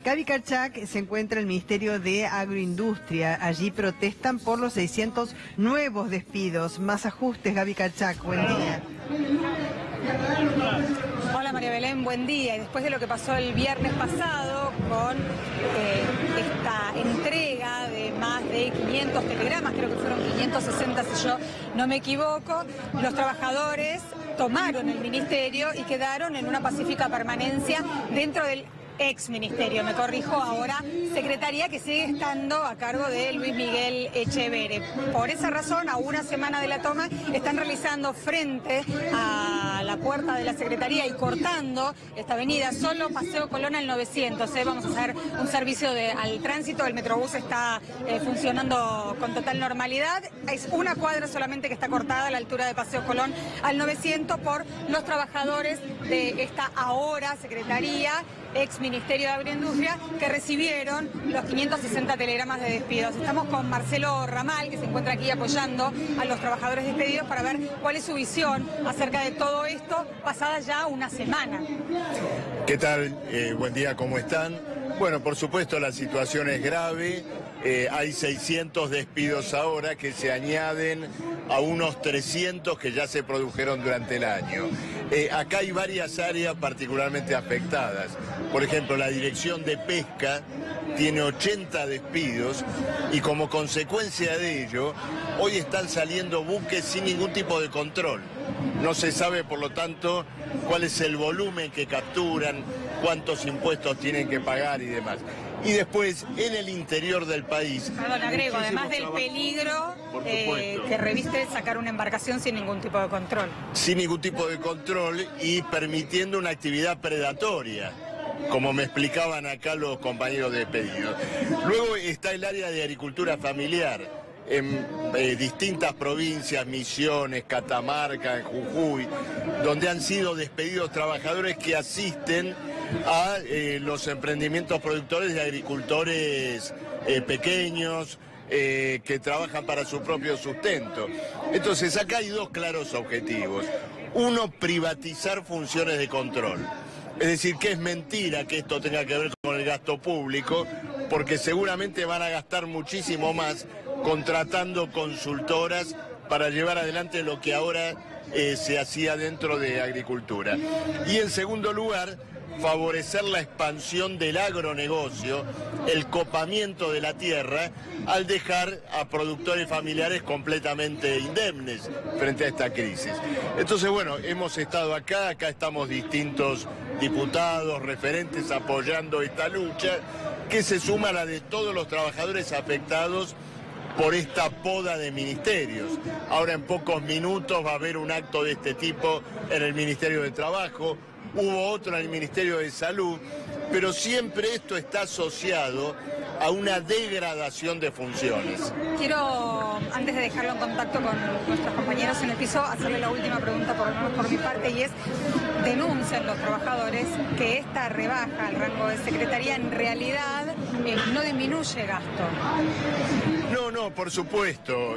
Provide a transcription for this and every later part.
Gaby Carchac se encuentra en el Ministerio de Agroindustria. Allí protestan por los 600 nuevos despidos. Más ajustes, Gaby Carchac, buen día. Hola María Belén, buen día. Y después de lo que pasó el viernes pasado con esta entrega de más de 500 telegramas, creo que fueron 560 si yo no me equivoco, los trabajadores tomaron el ministerio y quedaron en una pacífica permanencia dentro del ex ministerio, me corrijo, ahora secretaría, que sigue estando a cargo de Luis Miguel Echeverre. Por esa razón, a una semana de la toma, están realizando frente a la puerta de la secretaría y cortando esta avenida, solo Paseo Colón al 900. Vamos a hacer un servicio al tránsito, el Metrobús está funcionando con total normalidad. Es una cuadra solamente que está cortada a la altura de Paseo Colón al 900 por los trabajadores de esta ahora secretaría, ex Ministerio de Agroindustria, que recibieron los 560 telegramas de despidos. Estamos con Marcelo Ramal, que se encuentra aquí apoyando a los trabajadores despedidos para ver cuál es su visión acerca de todo esto, pasada ya una semana. ¿Qué tal? Buen día, ¿cómo están? Bueno, por supuesto la situación es grave. Hay 600 despidos ahora que se añaden a unos 300 que ya se produjeron durante el año. Acá hay varias áreas particularmente afectadas. Por ejemplo, la Dirección de Pesca tiene 80 despidos y como consecuencia de ello, hoy están saliendo buques sin ningún tipo de control. No se sabe, por lo tanto, cuál es el volumen que capturan, cuántos impuestos tienen que pagar y demás. Y después, en el interior del país... Perdón, agrego, además del peligro que reviste sacar una embarcación sin ningún tipo de control. Sin ningún tipo de control y permitiendo una actividad predatoria, como me explicaban acá los compañeros de pedido. Luego está el área de agricultura familiar, en distintas provincias, Misiones, Catamarca, Jujuy, donde han sido despedidos trabajadores que asisten a los emprendimientos productores de agricultores pequeños, que trabajan para su propio sustento. Entonces acá hay dos claros objetivos. Uno, privatizar funciones de control. Es decir, que es mentira que esto tenga que ver con el gasto público, porque seguramente van a gastar muchísimo más contratando consultoras para llevar adelante lo que ahora se hacía dentro de agricultura. Y en segundo lugar, favorecer la expansión del agronegocio, el copamiento de la tierra, al dejar a productores familiares completamente indemnes frente a esta crisis. Entonces, bueno, hemos estado acá estamos distintos diputados, referentes apoyando esta lucha, que se suma a la de todos los trabajadores afectados por esta poda de ministerios. Ahora en pocos minutos va a haber un acto de este tipo en el Ministerio de Trabajo, hubo otro en el Ministerio de Salud, pero siempre esto está asociado a una degradación de funciones. Quiero, antes de dejarlo en contacto con nuestros compañeros en el piso, hacerle la última pregunta por mi parte, y es: denuncian los trabajadores que esta rebaja al rango de secretaría en realidad no disminuye gasto. No, por supuesto.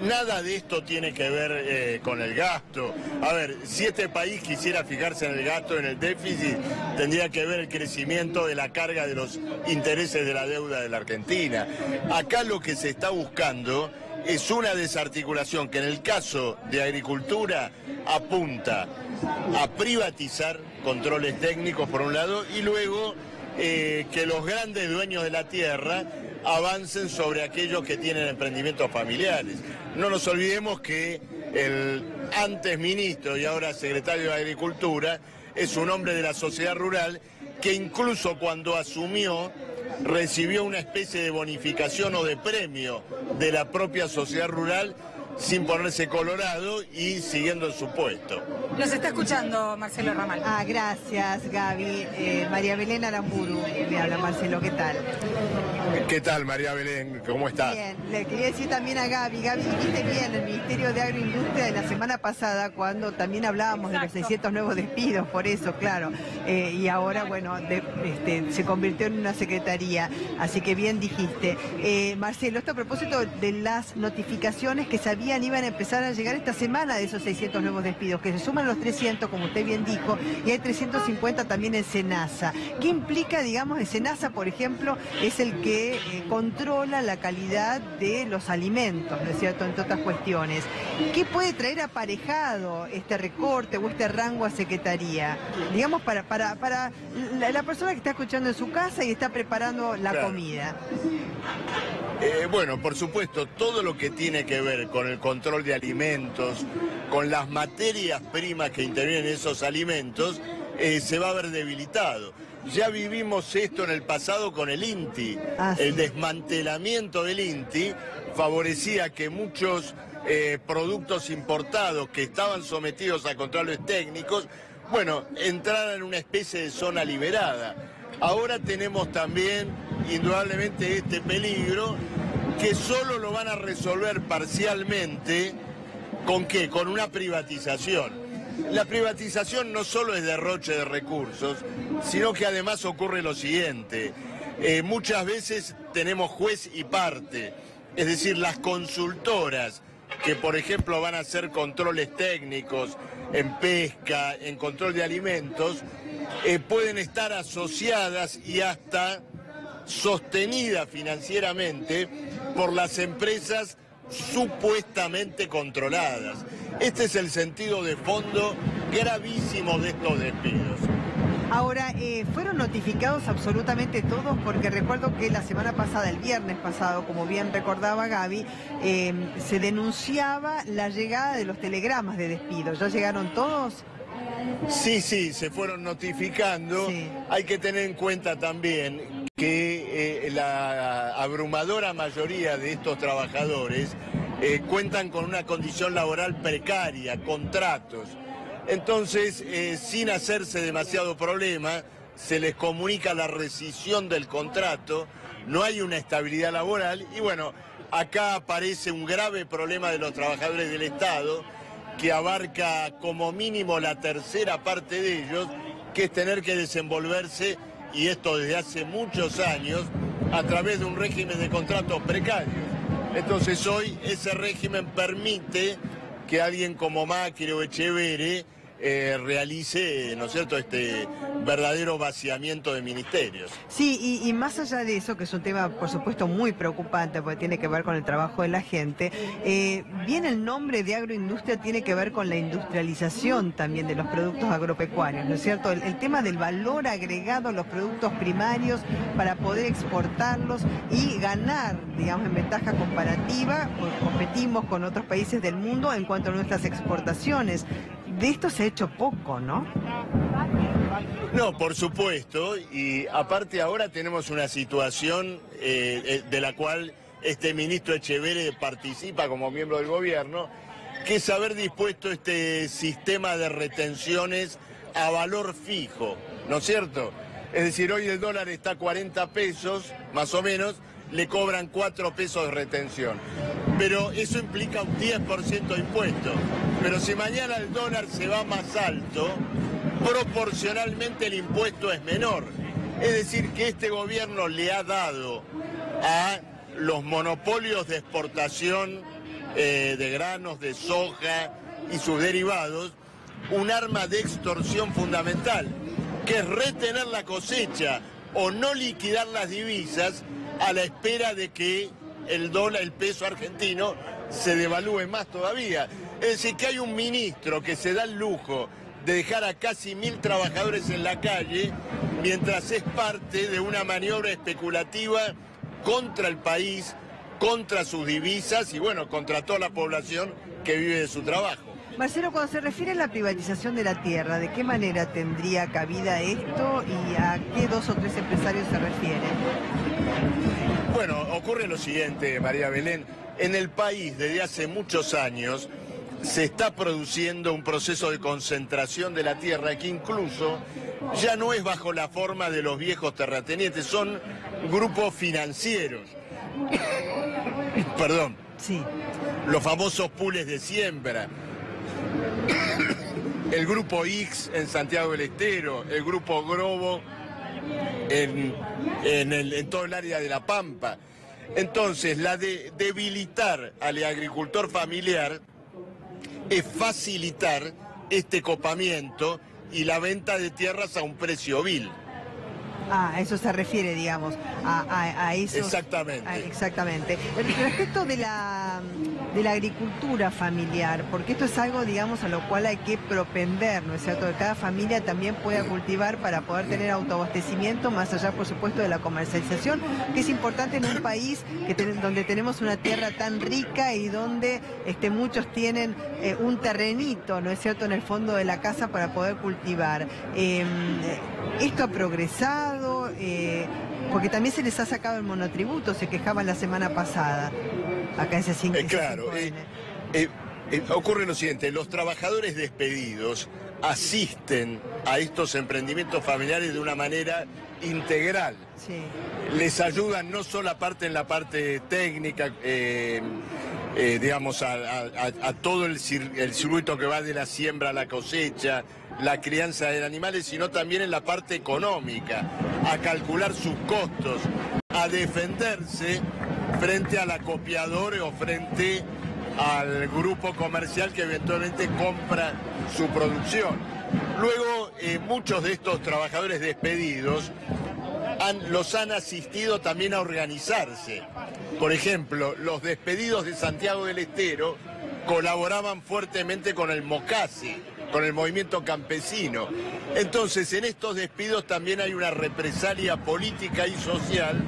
Nada de esto tiene que ver con el gasto. A ver, si este país quisiera fijarse en el gasto, en el déficit, tendría que ver el crecimiento de la carga de los intereses de la deuda de la Argentina. Acá lo que se está buscando es una desarticulación que en el caso de agricultura apunta a privatizar controles técnicos por un lado y luego que los grandes dueños de la tierra avancen sobre aquellos que tienen emprendimientos familiares. No nos olvidemos que el antes ministro y ahora secretario de Agricultura es un hombre de la sociedad rural que incluso cuando asumió recibió una especie de bonificación o de premio de la propia sociedad rural sin ponerse colorado y siguiendo en su puesto. Nos está escuchando Marcelo Ramal. Gracias, Gaby. María Belén Aramburu me habla. Marcelo, ¿qué tal? ¿Qué tal, María Belén? ¿Cómo estás? Bien, le quería decir también a Gaby, viste bien el Ministerio de Agroindustria de la semana pasada, cuando también hablábamos de los 600 nuevos despidos, por eso, claro, y ahora, bueno, se convirtió en una secretaría, así que bien dijiste. Marcelo, esto a propósito de las notificaciones que se habían decían iban a empezar a llegar esta semana de esos 600 nuevos despidos, que se suman los 300, como usted bien dijo, y hay 350 también en SENASA. ¿Qué implica, digamos, SENASA, por ejemplo, es el que controla la calidad de los alimentos, ¿no es cierto?, entre otras cuestiones. ¿Qué puede traer aparejado este recorte o este rango a secretaría? Digamos, para la persona que está escuchando en su casa y está preparando la comida. Bueno, por supuesto, todo lo que tiene que ver con el control de alimentos, con las materias primas que intervienen en esos alimentos, se va a ver debilitado. Ya vivimos esto en el pasado con el INTI. El desmantelamiento del INTI favorecía que muchos productos importados que estaban sometidos a controles técnicos, bueno, entraran en una especie de zona liberada. Ahora tenemos también, indudablemente, este peligro que solo lo van a resolver parcialmente, ¿con qué? Con una privatización. La privatización no solo es derroche de recursos, sino que además ocurre lo siguiente. Muchas veces tenemos juez y parte, es decir, las consultoras que, por ejemplo, van a hacer controles técnicos en pesca, en control de alimentos, pueden estar asociadas y hasta sostenidas financieramente por las empresas supuestamente controladas. Este es el sentido de fondo gravísimo de estos despidos. Ahora, ¿fueron notificados absolutamente todos? Porque recuerdo que la semana pasada, el viernes pasado, como bien recordaba Gaby, se denunciaba la llegada de los telegramas de despido. ¿Ya llegaron todos? Sí, se fueron notificando. Sí. Hay que tener en cuenta también que la abrumadora mayoría de estos trabajadores cuentan con una condición laboral precaria, contratos. Entonces, sin hacerse demasiado problema, se les comunica la rescisión del contrato, no hay una estabilidad laboral y bueno, acá aparece un grave problema de los trabajadores del Estado que abarca como mínimo la tercera parte de ellos, que es tener que desenvolverse, y esto desde hace muchos años, a través de un régimen de contratos precarios. Entonces hoy ese régimen permite que alguien como Macri o Echeverri realice, ¿no es cierto?, este verdadero vaciamiento de ministerios. Sí, y más allá de eso, que es un tema, por supuesto, muy preocupante, porque tiene que ver con el trabajo de la gente, bien el nombre de agroindustria tiene que ver con la industrialización también de los productos agropecuarios, ¿no es cierto? El tema del valor agregado a los productos primarios para poder exportarlos y ganar, digamos, en ventaja comparativa, pues competimos con otros países del mundo en cuanto a nuestras exportaciones. De esto se ha hecho poco, ¿no? No, por supuesto, y aparte ahora tenemos una situación de la cual este ministro Echeverri participa como miembro del gobierno, que es haber dispuesto este sistema de retenciones a valor fijo, ¿no es cierto? Es decir, hoy el dólar está a 40 pesos, más o menos, le cobran 4 pesos de retención. Pero eso implica un 10% de impuesto. Pero si mañana el dólar se va más alto, proporcionalmente el impuesto es menor. Es decir, que este gobierno le ha dado a los monopolios de exportación de granos, de soja y sus derivados, un arma de extorsión fundamental, que es retener la cosecha o no liquidar las divisas a la espera de que el dólar, el peso argentino, se devalúe más todavía. Es decir, que hay un ministro que se da el lujo de dejar a casi 1000 trabajadores en la calle, mientras es parte de una maniobra especulativa contra el país, contra sus divisas y, bueno, contra toda la población que vive de su trabajo. Marcelo, cuando se refiere a la privatización de la tierra, ¿de qué manera tendría cabida esto y a qué 2 o 3 empresarios se refieren? Bueno, ocurre lo siguiente, María Belén. En el país, desde hace muchos años, se está produciendo un proceso de concentración de la tierra que incluso ya no es bajo la forma de los viejos terratenientes, son grupos financieros. Perdón. Sí. Los famosos pools de siembra. El grupo X en Santiago del Estero, el grupo Grobo en todo el área de La Pampa. Entonces, debilitar al agricultor familiar es facilitar este copamiento y la venta de tierras a un precio vil. A eso se refiere, digamos, a eso. Exactamente. Exactamente. Respecto de la agricultura familiar, porque esto es algo, digamos, a lo cual hay que propender, ¿no es cierto? Que cada familia también pueda cultivar para poder tener autoabastecimiento, más allá, por supuesto, de la comercialización, que es importante en un país donde tenemos una tierra tan rica y donde muchos tienen un terrenito, ¿no es cierto?, en el fondo de la casa para poder cultivar. Esto ha progresado. Porque también se les ha sacado el monotributo, se quejaban la semana pasada, acá en ese 5. Claro, ocurre lo siguiente, los trabajadores despedidos asisten a estos emprendimientos familiares de una manera integral. Sí. Les ayudan no solo en la parte técnica, digamos, a todo el circuito que va de la siembra a la cosecha, la crianza de animales, sino también en la parte económica, a calcular sus costos, a defenderse frente al acopiador o frente al grupo comercial que eventualmente compra su producción. Luego, muchos de estos trabajadores despedidos los han asistido también a organizarse. Por ejemplo, los despedidos de Santiago del Estero colaboraban fuertemente con el MOCASE, con el movimiento campesino. Entonces, en estos despidos también hay una represalia política y social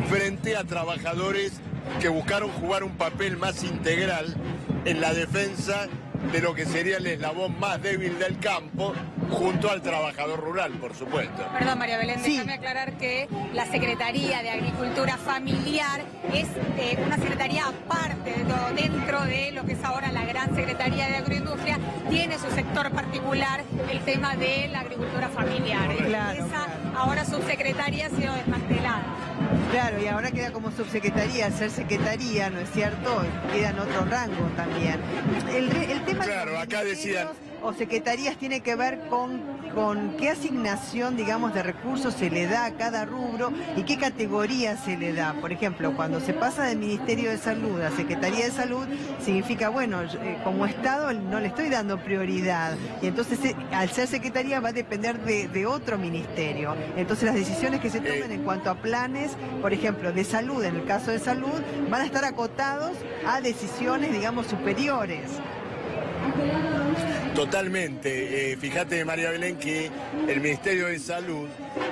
frente a trabajadores que buscaron jugar un papel más integral en la defensa de lo que sería el eslabón más débil del campo, junto al trabajador rural, por supuesto. Perdón, María Belén, sí. Déjame aclarar que la Secretaría de Agricultura Familiar es una secretaría aparte de todo, dentro de lo que es ahora la gran Secretaría de Agroindustria, tiene su sector particular, el tema de la agricultura familiar. Claro, Esa ahora subsecretaría ha sido desmantelada. Claro, y ahora queda como subsecretaría, al ser secretaría, ¿no es cierto? Queda en otro rango también. El tema claro, de los acá decían o secretarías tiene que ver con qué asignación, digamos, de recursos se le da a cada rubro y qué categoría se le da. Por ejemplo, cuando se pasa del Ministerio de Salud a Secretaría de Salud, significa, bueno, como Estado no le estoy dando prioridad. Y entonces, al ser secretaría, va a depender de otro ministerio. Entonces, las decisiones que se tomen en cuanto a planes, por ejemplo, de salud, en el caso de salud, van a estar acotados a decisiones, digamos, superiores. Totalmente. Fíjate, María Belén, que el Ministerio de Salud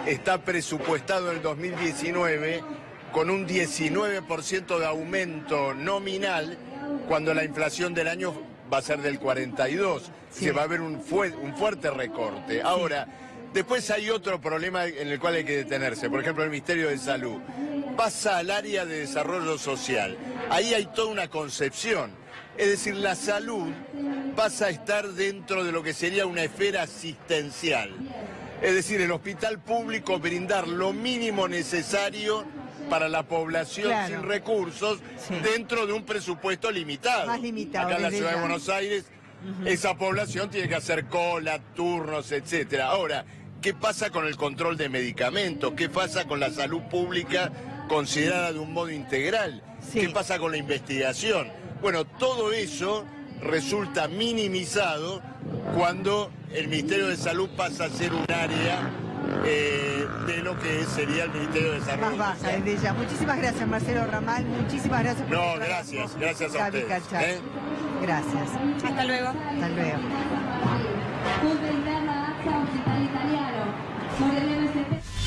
está presupuestado en el 2019 con un 19% de aumento nominal, cuando la inflación del año va a ser del 42%. Sí. Se va a haber un fuerte recorte. Ahora, después hay otro problema en el cual hay que detenerse. Por ejemplo, el Ministerio de Salud pasa al área de desarrollo social. Ahí hay toda una concepción. Es decir, la salud pasa a estar dentro de lo que sería una esfera asistencial. Es decir, el hospital público brindar lo mínimo necesario para la población sin recursos, dentro de un presupuesto limitado. Más limitado. Acá en la ciudad de Buenos Aires, esa población tiene que hacer cola, turnos, etcétera. Ahora, ¿qué pasa con el control de medicamentos? ¿Qué pasa con la salud pública considerada de un modo integral? ¿Qué pasa con la investigación? Bueno, todo eso resulta minimizado cuando el Ministerio de Salud pasa a ser un área de lo que sería el Ministerio de Desarrollo. Más baja, desde ya. Muchísimas gracias, Marcelo Ramal. Muchísimas gracias por No, gracias a Gaby ustedes. Cachat. Gracias. Hasta luego. Hasta luego. Punto interno, AXA Hospital Italiano. Sobre el MST.